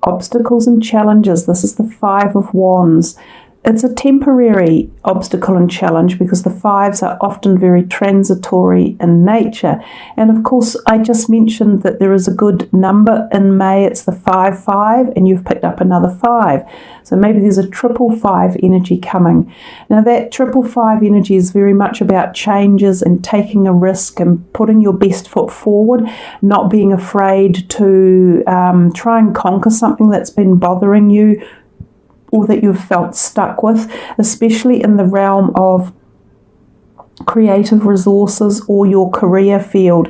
obstacles and challenges. This is the Five of Wands. It's a temporary obstacle and challenge because the fives are often very transitory in nature. And of course, I just mentioned that there is a good number in May. It's the 5-5, and you've picked up another 5. So maybe there's a 5-5 energy coming. Now that 5-5 energy is very much about changes and taking a risk and putting your best foot forward, not being afraid to try and conquer something that's been bothering you, or that you've felt stuck with, especially in the realm of creative resources or your career field.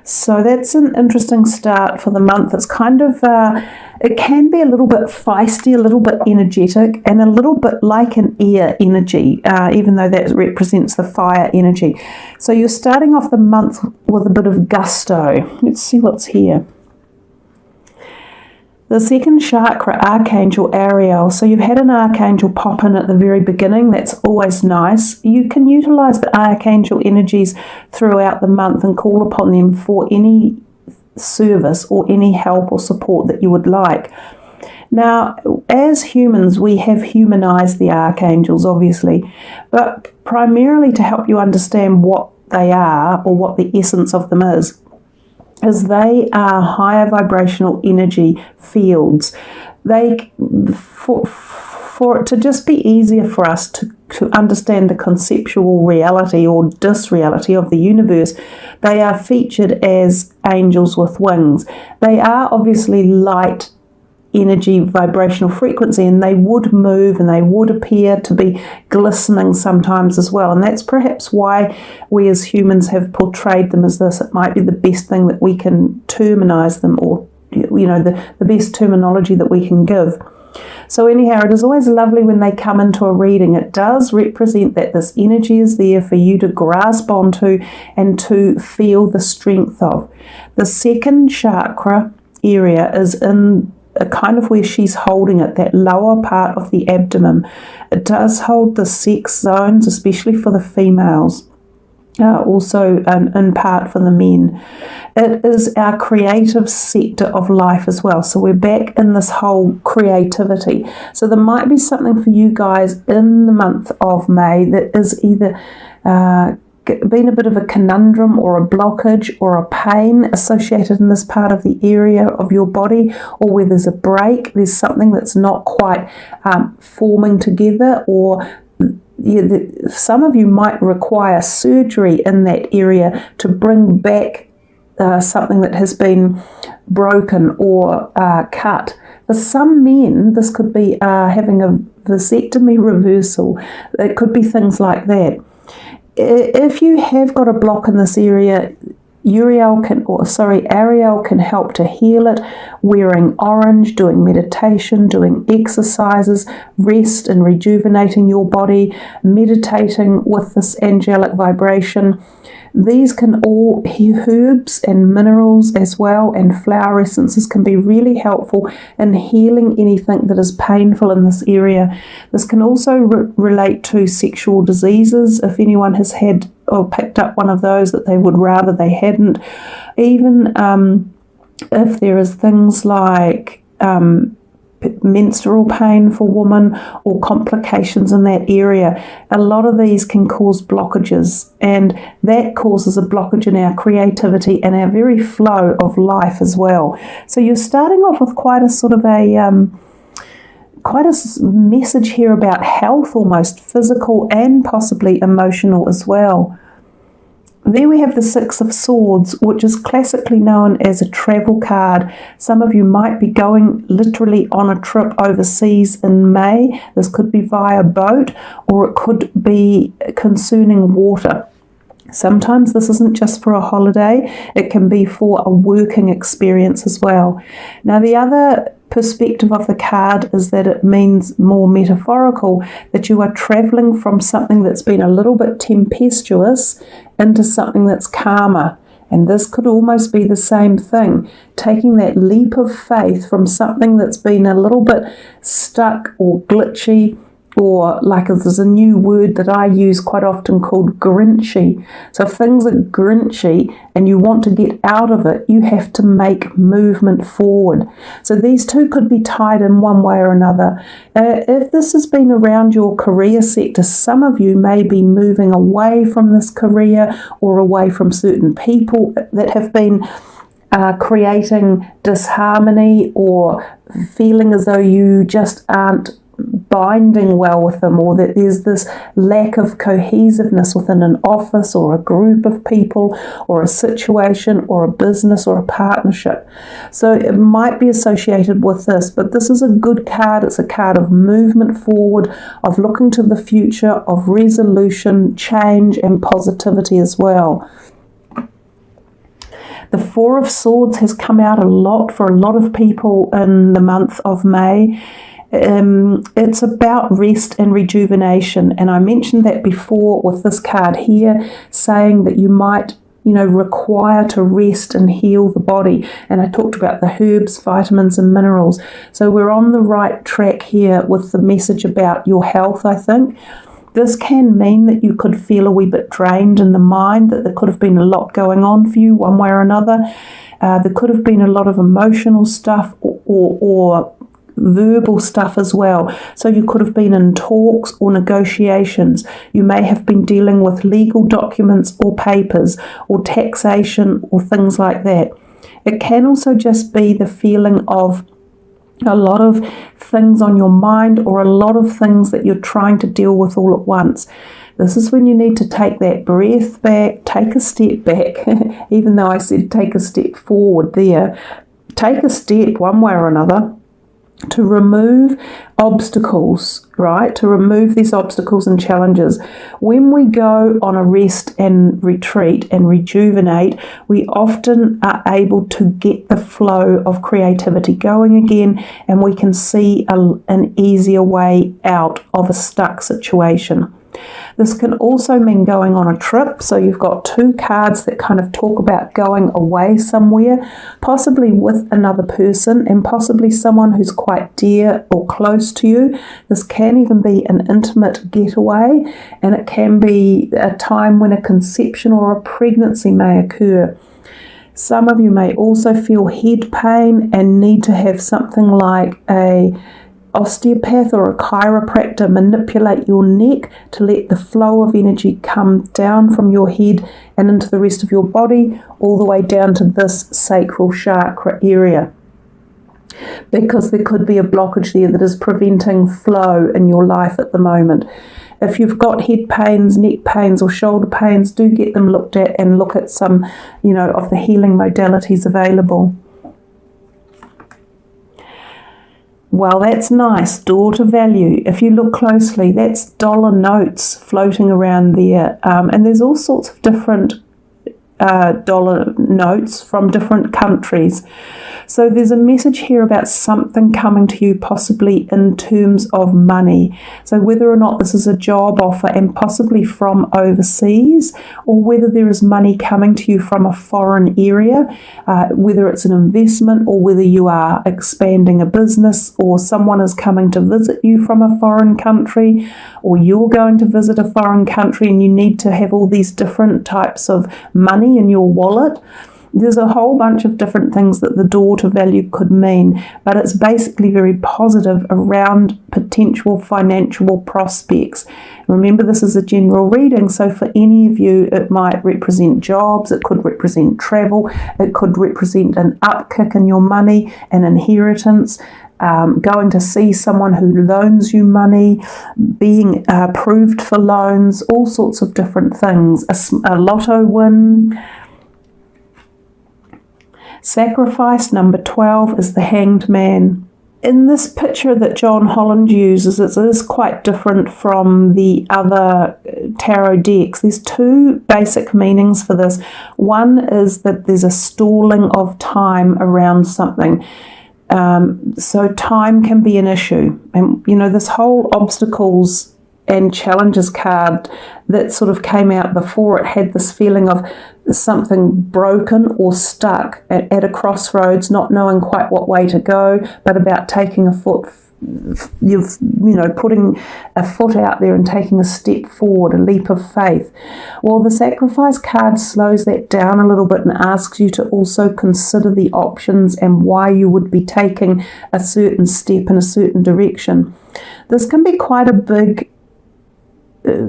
So that's an interesting start for the month. It's kind of, it can be a little bit feisty, a little bit energetic, and a little bit like an air energy, even though that represents the fire energy. So you're starting off the month with a bit of gusto. Let's see what's here. The second chakra, Archangel Ariel. So you've had an Archangel pop in at the very beginning. That's always nice. You can utilize the Archangel energies throughout the month and call upon them for any service or any help or support that you would like. Now, as humans, we have humanized the archangels, obviously, but primarily to help you understand what they are or what the essence of them is they are higher vibrational energy fields. They, for it to just be easier for us to understand the conceptual reality or disreality of the universe, they are featured as angels with wings. They are obviously light energy vibrational frequency, and they would move and they would appear to be glistening sometimes as well, and that's perhaps why we as humans have portrayed them as this. It might be the best thing that we can terminize them, or the best terminology that we can give. So anyhow, it is always lovely when they come into a reading. It does represent that this energy is there for you to grasp onto and to feel the strength of. The second chakra area is in kind of where she's holding it, that lower part of the abdomen. It does hold the sex zones, especially for the females, also in part for the men. It is our creative sector of life as well. So we're back in this whole creativity. So there might be something for you guys in the month of May that is either been a bit of a conundrum or a blockage or a pain associated in this part of the area of your body, or where there's a break, there's something that's not quite forming together, or some of you might require surgery in that area to bring back something that has been broken or cut. For some men, this could be having a vasectomy reversal. It could be things like that. If you have got a block in this area, Ariel can help to heal it, wearing orange, doing meditation, doing exercises, rest and rejuvenating your body, meditating with this angelic vibration. These can all, herbs and minerals as well, and flower essences can be really helpful in healing anything that is painful in this area. This can also relate to sexual diseases, if anyone has had or picked up one of those that they would rather they hadn't. Even if there is things like menstrual pain for women or complications in that area, a lot of these can cause blockages, and that causes a blockage in our creativity and our very flow of life as well. So you're starting off with quite a sort of quite a message here about health, almost physical and possibly emotional as well. There we have the Six of Swords, which is classically known as a travel card. Some of you might be going literally on a trip overseas in May. This could be via boat, or it could be concerning water. Sometimes this isn't just for a holiday, it can be for a working experience as well. Now the other perspective of the card is that it means more metaphorical, that you are traveling from something that's been a little bit tempestuous into something that's calmer. And this could almost be the same thing, taking that leap of faith from something that's been a little bit stuck or glitchy or like there's a new word that I use quite often called grinchy. So if things are grinchy and you want to get out of it, you have to make movement forward. So these two could be tied in one way or another. If this has been around your career sector, some of you may be moving away from this career or away from certain people that have been creating disharmony or feeling as though you just aren't binding well with them, or that there's this lack of cohesiveness within an office or a group of people or a situation or a business or a partnership. So it might be associated with this, but this is a good card. It's a card of movement forward, of looking to the future, of resolution, change and positivity as well. The Four of Swords has come out a lot for a lot of people in the month of May. It's about rest and rejuvenation, and I mentioned that before with this card here, saying that you might require to rest and heal the body. And I talked about the herbs, vitamins and minerals. So we're on the right track here with the message about your health, I think. This can mean that you could feel a wee bit drained in the mind, that there could have been a lot going on for you one way or another. There could have been a lot of emotional stuff or verbal stuff as well. So you could have been in talks or negotiations. You may have been dealing with legal documents or papers or taxation or things like that. It can also just be the feeling of a lot of things on your mind or a lot of things that you're trying to deal with all at once. This is when you need to take that breath back, take a step back, even though I said take a step forward there. Take a step one way or another to remove obstacles, right? To remove these obstacles and challenges. When we go on a rest and retreat and rejuvenate, we often are able to get the flow of creativity going again, and we can see an easier way out of a stuck situation. This can also mean going on a trip. So you've got two cards that kind of talk about going away somewhere, possibly with another person and possibly someone who's quite dear or close to you. This can even be an intimate getaway, and it can be a time when a conception or a pregnancy may occur. Some of you may also feel head pain and need to have something like a osteopath or a chiropractor manipulate your neck to let the flow of energy come down from your head and into the rest of your body, all the way down to this sacral chakra area, because there could be a blockage there that is preventing flow in your life at the moment. If you've got head pains, neck pains or shoulder pains, do get them looked at and look at some, of the healing modalities available. Well, that's nice. Daughter value. If you look closely, that's dollar notes floating around there. And there's all sorts of different dollar notes from different countries. So there's a message here about something coming to you possibly in terms of money. So whether or not this is a job offer and possibly from overseas, or whether there is money coming to you from a foreign area, whether it's an investment or whether you are expanding a business, or someone is coming to visit you from a foreign country, or you're going to visit a foreign country and you need to have all these different types of money in your wallet. There's a whole bunch of different things that the daughter value could mean, but it's basically very positive around potential financial prospects. Remember, this is a general reading, so for any of you, it might represent jobs, it could represent travel, it could represent an upkick in your money, an inheritance, going to see someone who loans you money, being approved for loans, all sorts of different things, a lotto win. Sacrifice number 12 is the Hanged Man. In this picture that John Holland uses, it is quite different from the other tarot decks. There's two basic meanings for this. One is that there's a stalling of time around something. So time can be an issue. And, this whole obstacles and challenges card that sort of came out before, it had this feeling of something broken or stuck at a crossroads, not knowing quite what way to go, but about taking a putting a foot out there and taking a step forward, a leap of faith. Well, the sacrifice card slows that down a little bit and asks you to also consider the options and why you would be taking a certain step in a certain direction. This can be quite a big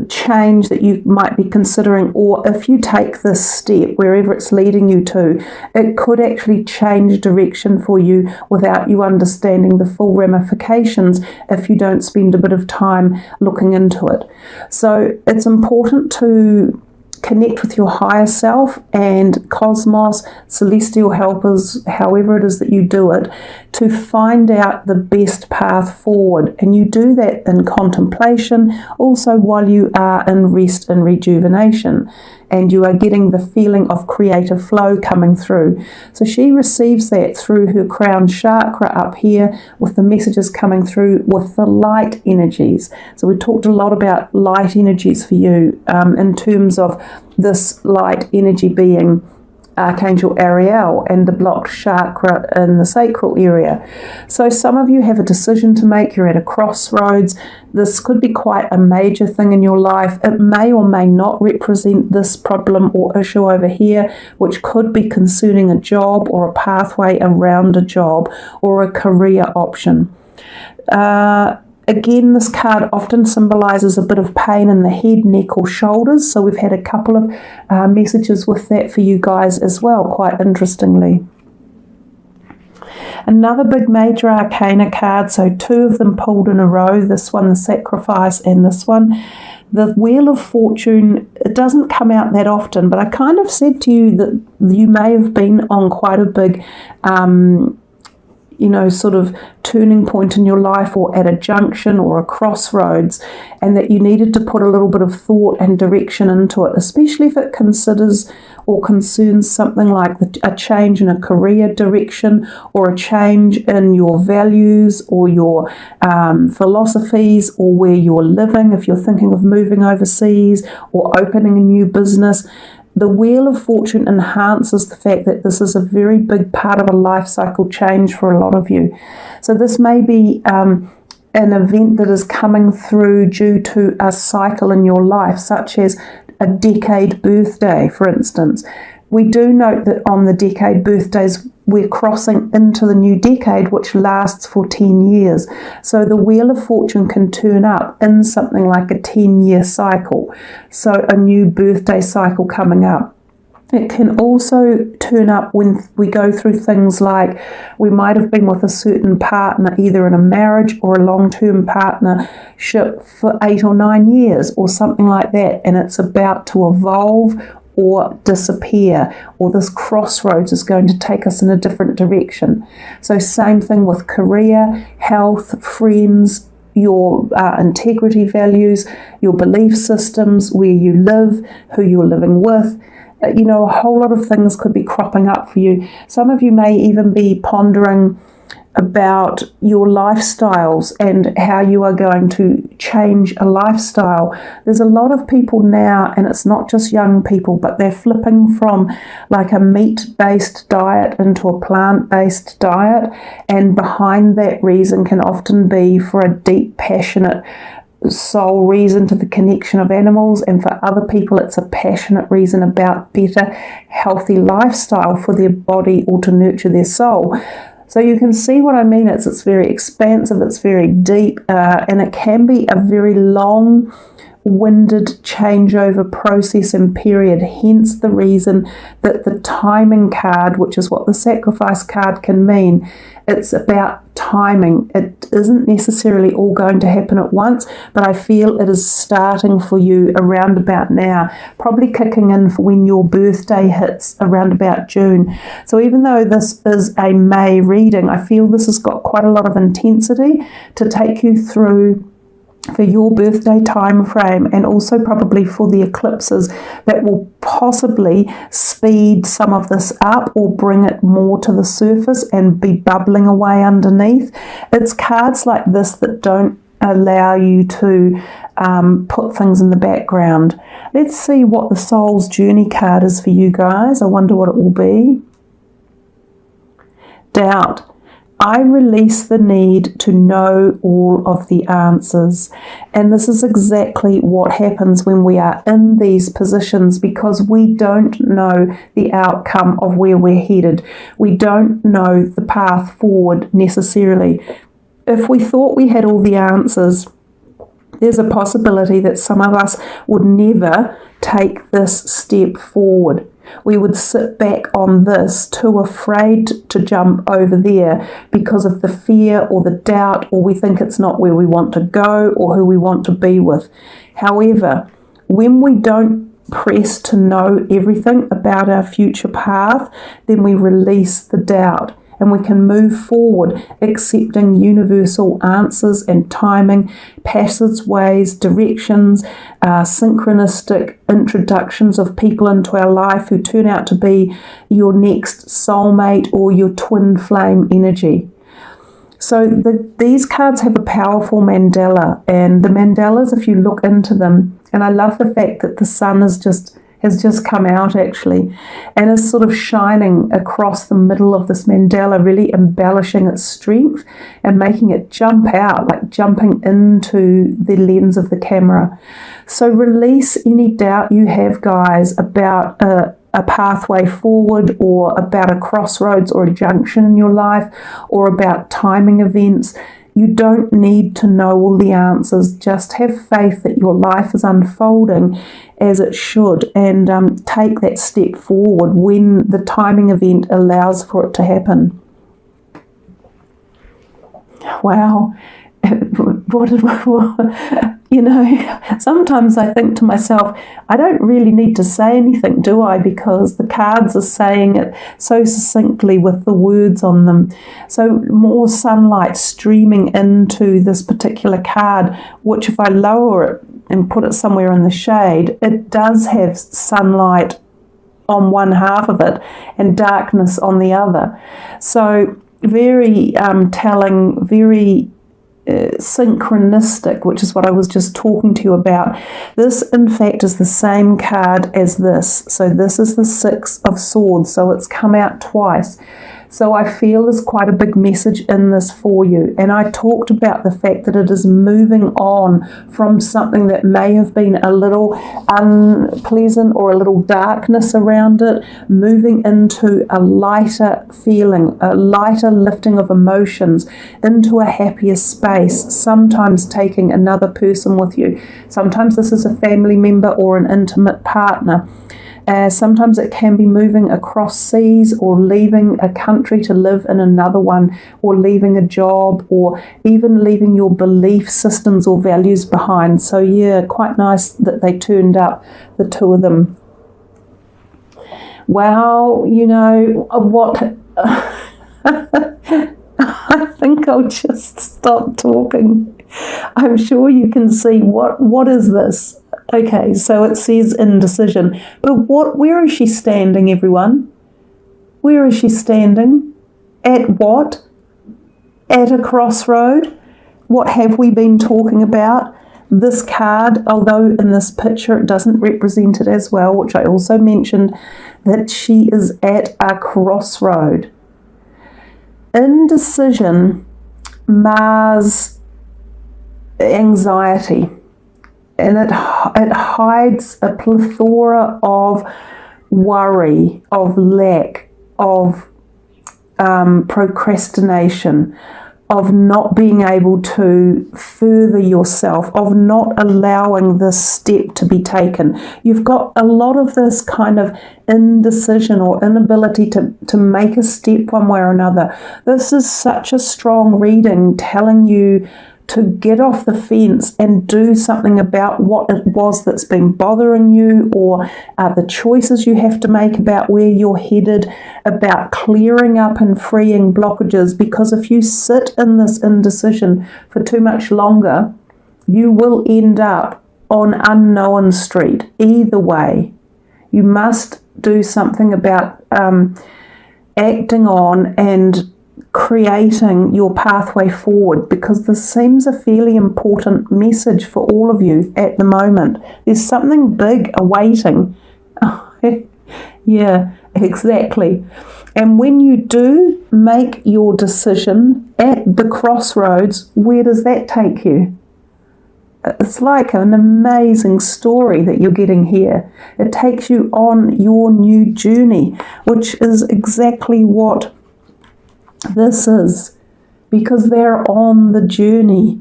change that you might be considering, or if you take this step wherever it's leading you to, it could actually change direction for you without you understanding the full ramifications if you don't spend a bit of time looking into it. So it's important to connect with your higher self and cosmos, celestial helpers, however it is that you do it, to find out the best path forward. And you do that in contemplation, also while you are in rest and rejuvenation, and you are getting the feeling of creative flow coming through. So she receives that through her crown chakra up here, with the messages coming through with the light energies. So we talked a lot about light energies for you in terms of this light energy being Archangel Ariel and the blocked chakra in the sacral area. So some of you have a decision to make. You're at a crossroads. This could be quite a major thing in your life. It may or may not represent this problem or issue over here, which could be concerning a job or a pathway around a job or a career option. Again, this card often symbolizes a bit of pain in the head, neck or shoulders. So we've had a couple of messages with that for you guys as well, quite interestingly. Another big major arcana card, so two of them pulled in a row, this one, the sacrifice, and this one. The Wheel of Fortune, it doesn't come out that often, but I kind of said to you that you may have been on quite a big sort of turning point in your life, or at a junction or a crossroads, and that you needed to put a little bit of thought and direction into it, especially if it considers or concerns something like a change in a career direction, or a change in your values or your philosophies, or where you're living, if you're thinking of moving overseas or opening a new business. The Wheel of Fortune enhances the fact that this is a very big part of a life cycle change for a lot of you. So this may be an event that is coming through due to a cycle in your life, such as a decade birthday, for instance. We do note that on the decade birthdays, we're crossing into the new decade, which lasts for 10 years. So the Wheel of Fortune can turn up in something like a 10-year cycle. So a new birthday cycle coming up. It can also turn up when we go through things like we might have been with a certain partner, either in a marriage or a long-term partnership for 8 or 9 years or something like that, and it's about to evolve or disappear, or this crossroads is going to take us in a different direction. So same thing with career, health, friends, your integrity values, your belief systems, where you live, who you're living with. A whole lot of things could be cropping up for you. Some of you may even be pondering about your lifestyles and how you are going to change a lifestyle. There's a lot of people now, and it's not just young people, but they're flipping from like a meat-based diet into a plant-based diet, and behind that reason can often be for a deep, passionate soul reason to the connection of animals, and for other people it's a passionate reason about better, healthy lifestyle for their body or to nurture their soul. So you can see what I mean. It's very expansive, it's very deep, and it can be a very long-winded changeover process and period, hence the reason that the timing card, which is what the sacrifice card can mean, it's about timing. It isn't necessarily all going to happen at once, but I feel it is starting for you around about now, probably kicking in for when your birthday hits around about June. So even though this is a May reading, I feel this has got quite a lot of intensity to take you through for your birthday time frame, and also probably for the eclipses that will possibly speed some of this up or bring it more to the surface and be bubbling away underneath. It's cards like this that don't allow you to put things in the background. Let's see what the Soul's Journey card is for you guys. I wonder what it will be. Doubt. I release the need to know all of the answers. And this is exactly what happens when we are in these positions, because we don't know the outcome of where we're headed. We don't know the path forward necessarily. If we thought we had all the answers, there's a possibility that some of us would never take this step forward. We would sit back on this, too afraid to jump over there because of the fear or the doubt, or we think it's not where we want to go or who we want to be with. However, when we don't press to know everything about our future path, then we release the doubt. And we can move forward accepting universal answers and timing, passageways, directions, synchronistic introductions of people into our life who turn out to be your next soulmate or your twin flame energy. So these cards have a powerful mandala, and the mandalas, if you look into them, and I love the fact that the sun has just come out actually, and is sort of shining across the middle of this mandala, really embellishing its strength and making it jump out, like jumping into the lens of the camera. So release any doubt you have, guys, about a pathway forward, or about a crossroads or a junction in your life, or about timing events. You don't need to know all the answers. Just have faith that your life is unfolding as it should, and take that step forward when the timing event allows for it to happen. Wow. You know, sometimes I think to myself, I don't really need to say anything, do I? Because the cards are saying it so succinctly with the words on them. So more sunlight streaming into this particular card, which if I lower it and put it somewhere in the shade, it does have sunlight on one half of it and darkness on the other. So very telling, very synchronistic, which is what I was just talking to you about. This, in fact, is the same card as this. So this is the Six of Swords, so it's come out twice. So I feel there's quite a big message in this for you. And I talked about the fact that it is moving on from something that may have been a little unpleasant or a little darkness around it, moving into a lighter feeling, a lighter lifting of emotions, into a happier space, sometimes taking another person with you. Sometimes this is a family member or an intimate partner. Sometimes it can be moving across seas, or leaving a country to live in another one, or leaving a job, or even leaving your belief systems or values behind. So yeah, quite nice that they turned up, the two of them. Wow, you know what? I think I'll just stop talking. I'm sure you can see what is this? Okay, so it says indecision. But where is she standing, everyone? Where is she standing? At what? At a crossroad? What have we been talking about? This card, although in this picture it doesn't represent it as well, which I also mentioned, that she is at a crossroad. Indecision mars anxiety. And it hides a plethora of worry, of lack, of procrastination, of not being able to further yourself, of not allowing this step to be taken. You've got a lot of this kind of indecision or inability to make a step one way or another. This is such a strong reading telling you to get off the fence and do something about what it was that's been bothering you, or the choices you have to make about where you're headed, about clearing up and freeing blockages. Because if you sit in this indecision for too much longer, you will end up on unknown street. Either way, you must do something about acting on and creating your pathway forward, because this seems a fairly important message for all of you at the moment. There's something big awaiting. Yeah, exactly. And when you do make your decision at the crossroads, where does that take you? It's like an amazing story that you're getting here. It takes you on your new journey, which is exactly what this is, because they're on the journey.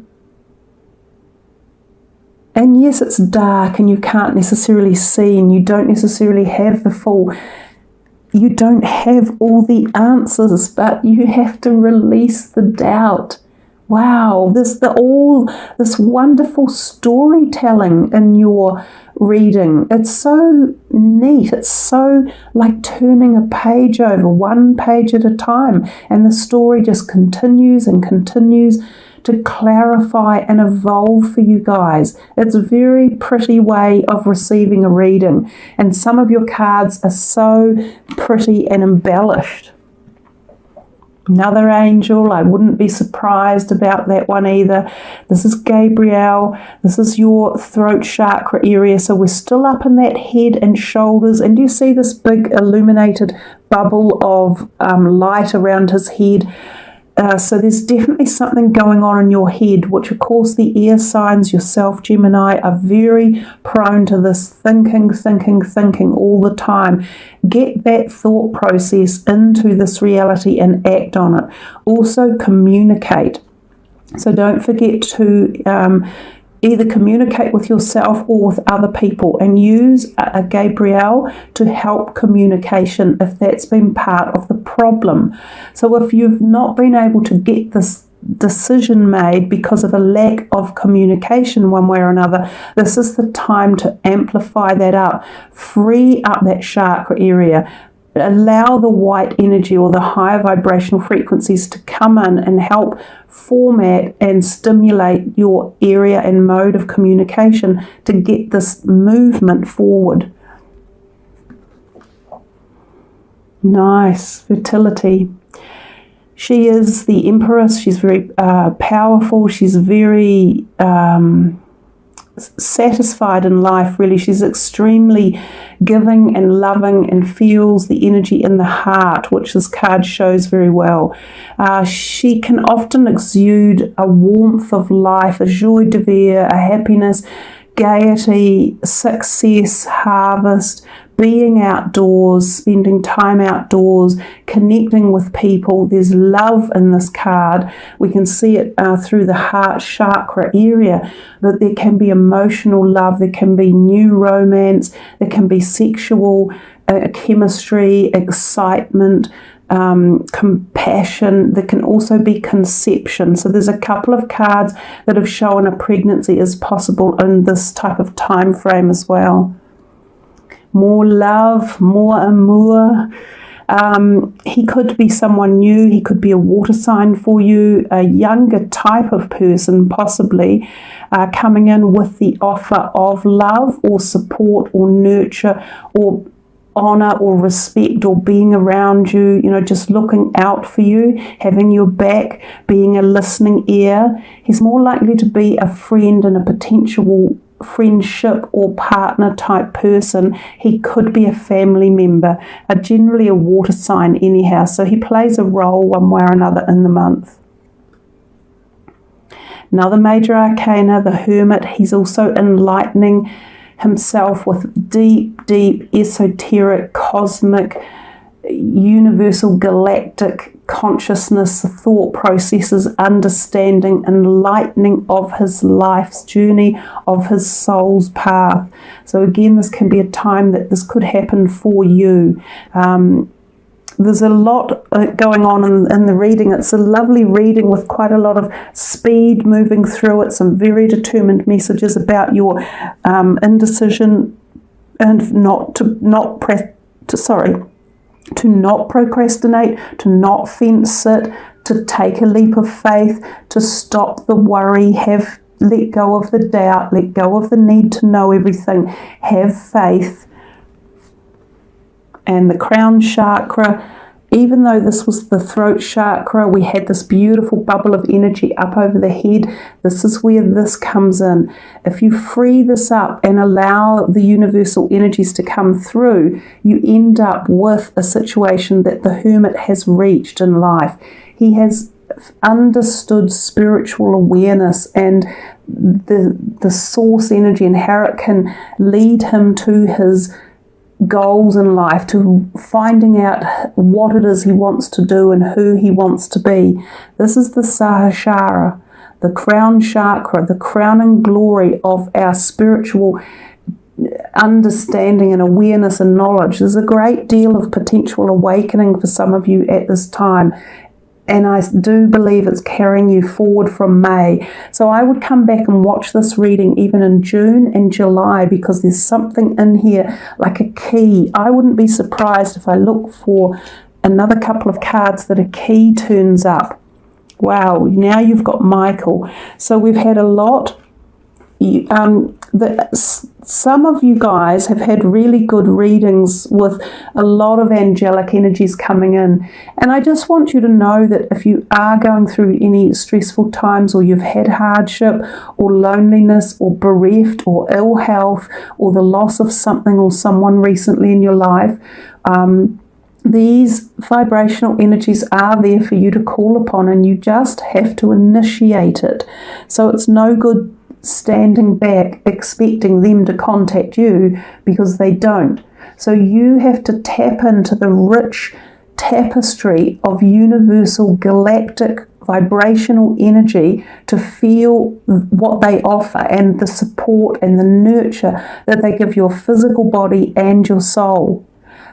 And yes, it's dark and you can't necessarily see, and you don't necessarily have you don't have all the answers, but you have to release the doubt. Wow, this wonderful storytelling in your reading. It's so neat. It's so like turning a page over, one page at a time, and the story just continues and continues to clarify and evolve for you guys. It's a very pretty way of receiving a reading, and some of your cards are so pretty and embellished. Another angel, I wouldn't be surprised about that one either. This is Gabriel. This is your throat chakra area. So we're still up in that head and shoulders. And do you see this big illuminated bubble of light around his head? So there's definitely something going on in your head, which of course the air signs, yourself, Gemini, are very prone to this thinking all the time. Get that thought process into this reality and act on it. Also communicate. So don't forget to either communicate with yourself or with other people, and use a Gabriel to help communication if that's been part of the problem. So if you've not been able to get this decision made because of a lack of communication one way or another, this is the time to amplify that up, free up that chakra area. Allow the white energy or the higher vibrational frequencies to come in and help format and stimulate your area and mode of communication to get this movement forward. Nice. Fertility. She is the Empress. She's very powerful. She's very satisfied in life, really. She's extremely giving and loving and feels the energy in the heart, which this card shows very well. She can often exude a warmth of life, a joie de vivre, a happiness, gaiety, success, harvest, being outdoors, spending time outdoors, connecting with people. There's love in this card. We can see it through the heart chakra area, that there can be emotional love, there can be new romance, there can be sexual chemistry, excitement, compassion. There can also be conception. So there's a couple of cards that have shown a pregnancy is possible in this type of time frame as well. More love, more amour. He could be someone new. He could be a water sign for you, a younger type of person possibly, coming in with the offer of love or support or nurture or honor or respect or being around you, you know, just looking out for you, having your back, being a listening ear. He's more likely to be a friend and a potential friendship or partner type person. He could be a family member, generally a water sign anyhow, so he plays a role one way or another in the month. Another major arcana, the Hermit. He's also enlightening himself with deep esoteric, cosmic, universal, galactic consciousness, thought processes, understanding, enlightening of his life's journey, of his soul's path. So again, this can be a time that this could happen for you. There's a lot going on in the reading. It's a lovely reading with quite a lot of speed moving through it, some very determined messages about your indecision and not procrastinate, to not fence it, to take a leap of faith, to stop the worry, let go of the doubt, let go of the need to know everything, have faith. And the crown chakra even though this was the throat chakra, we had this beautiful bubble of energy up over the head. This is where this comes in. If you free this up and allow the universal energies to come through, you end up with a situation that the hermit has reached in life. He has understood spiritual awareness and the source energy and how it can lead him to his goals in life, to finding out what it is he wants to do and who he wants to be. This is the Sahasrara, the crown chakra, the crowning glory of our spiritual understanding and awareness and knowledge. There's a great deal of potential awakening for some of you at this time, and I do believe it's carrying you forward from May. So I would come back and watch this reading even in June and July, because there's something in here like a key. I wouldn't be surprised if I look for another couple of cards that a key turns up. Wow, now you've got Michael. So we've had a lot. Some of you guys have had really good readings with a lot of angelic energies coming in, and I just want you to know that if you are going through any stressful times, or you've had hardship or loneliness or bereft or ill health or the loss of something or someone recently in your life, these vibrational energies are there for you to call upon, and you just have to initiate it. So it's no good standing back expecting them to contact you, because they don't. So you have to tap into the rich tapestry of universal galactic vibrational energy to feel what they offer, and the support and the nurture that they give your physical body and your soul.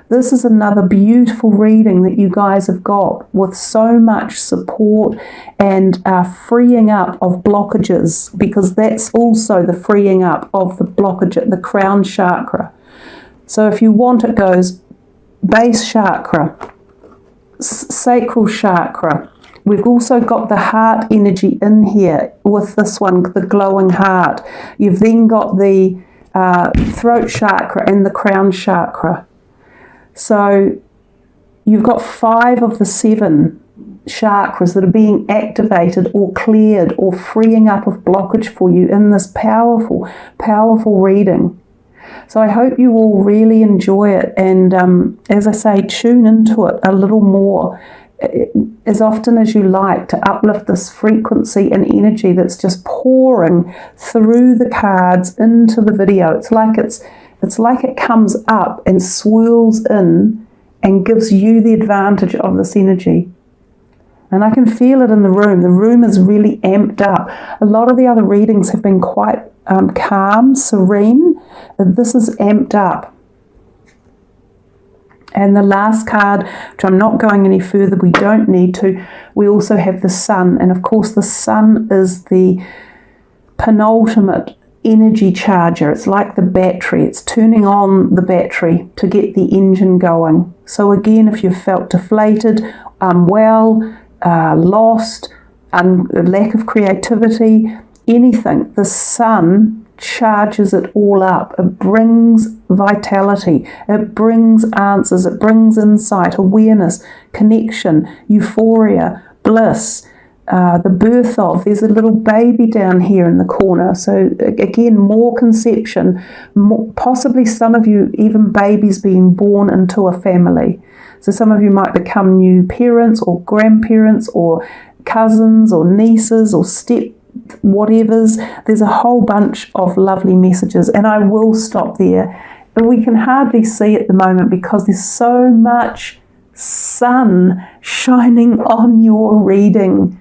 This is another beautiful reading that you guys have got, with so much support and freeing up of blockages, because that's also the freeing up of the blockage at the crown chakra. So if you want, it goes base chakra, sacral chakra. We've also got the heart energy in here with this one, the glowing heart. You've then got the throat chakra and the crown chakra. So you've got 5 of the 7 chakras that are being activated or cleared or freeing up of blockage for you in this powerful, powerful reading. So I hope you all really enjoy it, and as I say, tune into it a little more as often as you like, to uplift this frequency and energy that's just pouring through the cards into the video. It's like it comes up and swirls in and gives you the advantage of this energy. And I can feel it in the room. The room is really amped up. A lot of the other readings have been quite calm, serene. This is amped up. And the last card, which I'm not going any further, we don't need to, we also have the sun. And of course the sun is the penultimate energy charger. It's like the battery. It's turning on the battery to get the engine going. So again, if you've felt deflated, unwell, lost, lack of creativity, anything, the sun charges it all up. It brings vitality, it brings answers, it brings insight, awareness, connection, euphoria, bliss, the birth of. There's a little baby down here in the corner. So again, more conception, possibly some of you even babies being born into a family. So some of you might become new parents or grandparents or cousins or nieces or whatevers. There's a whole bunch of lovely messages, and I will stop there. But we can hardly see at the moment because there's so much sun shining on your reading.